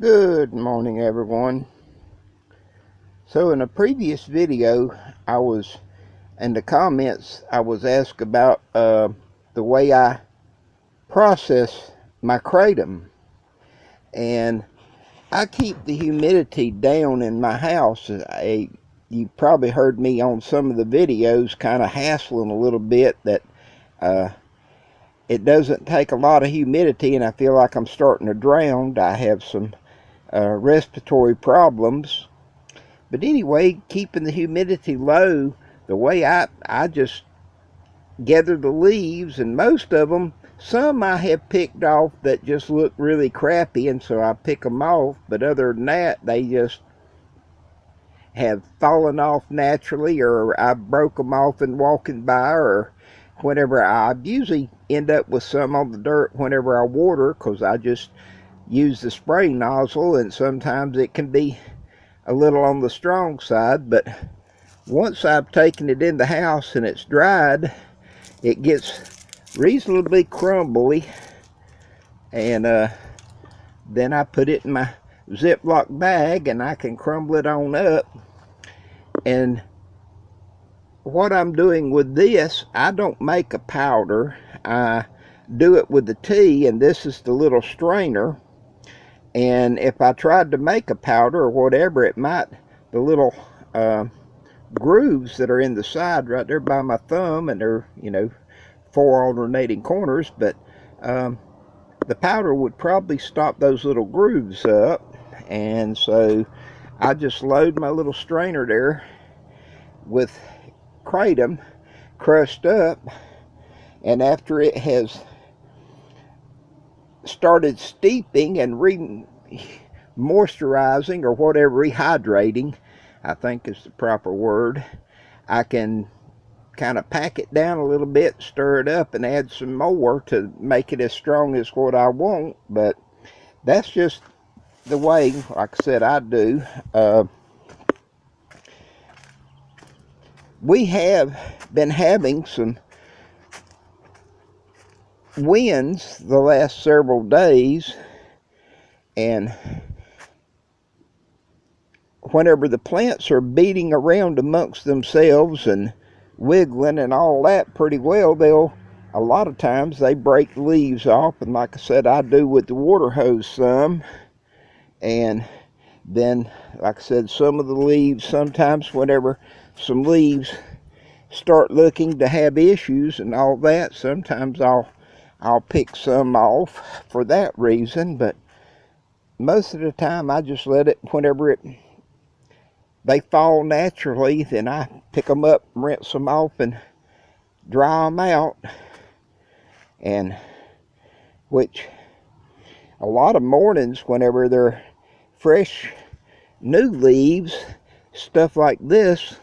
Good morning, everyone. So in a previous video, I was in the comments, I was asked about the way I process my kratom. And I keep the humidity down in my house. You probably heard me on some of the videos kind of hassling a little bit that uh, it doesn't take a lot of humidity, and I feel like I'm starting to drown. I have some respiratory problems. But anyway, keeping the humidity low, the way I just gather the leaves, and most of them, some I have picked off that just look really crappy, and so I pick them off. But other than that, they just have fallen off naturally, or I broke them off in walking by, or whenever I usually end up with some on the dirt whenever I water, because I just use the spray nozzle, and sometimes it can be a little on the strong side. But once I've taken it in the house and it's dried, it gets reasonably crumbly, and then I put it in my Ziploc bag and I can crumble it on up. And what I'm doing with this, I don't make a powder. I do it with the tea, and this is the little strainer. And if I tried to make a powder or whatever, it might, the little grooves that are in the side right there by my thumb, and they're, 4 alternating corners, but the powder would probably stop those little grooves up. And so I just load my little strainer there with kratom crushed up, and after it has started steeping and moisturizing, or whatever, rehydrating, I think is the proper word, I can kind of pack it down a little bit, stir it up, and add some more to make it as strong as what I want. But that's just the way, like I said, I do. We have been having some winds the last several days, and whenever the plants are beating around amongst themselves and wiggling and all that pretty well, a lot of times they break leaves off, and like I said, I do with the water hose some. And then, like I said, some of the leaves, sometimes whenever some leaves start looking to have issues and all that, sometimes I'll pick some off for that reason. But most of the time I just let it, whenever they fall naturally, then I pick them up, rinse them off, and dry them out. And which a lot of mornings, whenever they're fresh new leaves, stuff like this,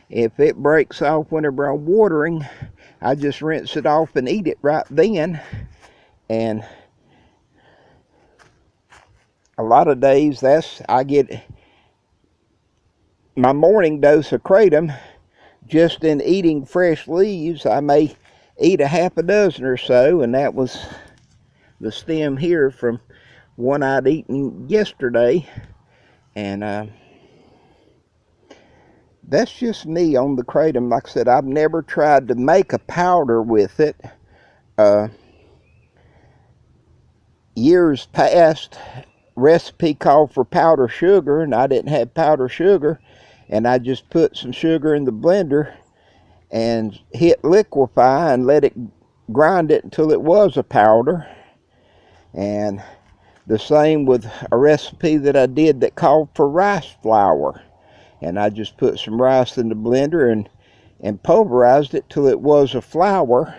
if it breaks off whenever I'm watering, I just rinse it off and eat it right then. And a lot of days I get my morning dose of kratom just in eating fresh leaves. I may eat a half a dozen or so, and that was the stem here from one I'd eaten yesterday. And that's just me on the kratom. Like I said, I've never tried to make a powder with it. Years past, recipe called for powder sugar, and I didn't have powder sugar, and I just put some sugar in the blender and hit liquefy and let it grind it until it was a powder. And the same with a recipe that I did that called for rice flour, and I just put some rice in the blender and pulverized it till it was a flour.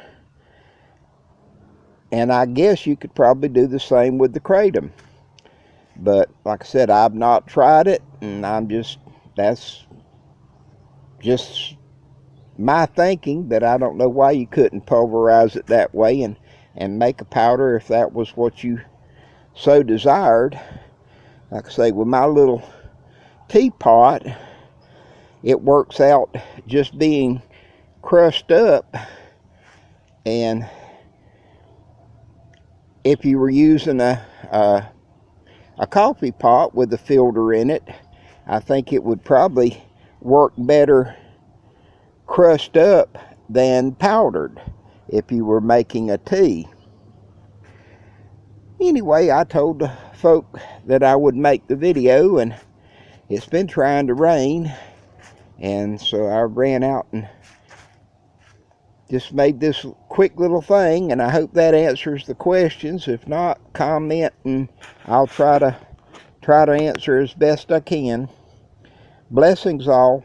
And I guess you could probably do the same with the kratom. But like I said, I've not tried it, and that's just my thinking, that I don't know why you couldn't pulverize it that way and make a powder if that was what you so desired. Like I say, with my little teapot, it works out just being crushed up. And if you were using a a coffee pot with a filter in it. I think it would probably work better crushed up than powdered if you were making a tea. Anyway, I told the folk that I would make the video, and it's been trying to rain, and so I ran out and just made this quick little thing, and I hope that answers the questions. If not, comment and I'll try to answer as best I can. Blessings all.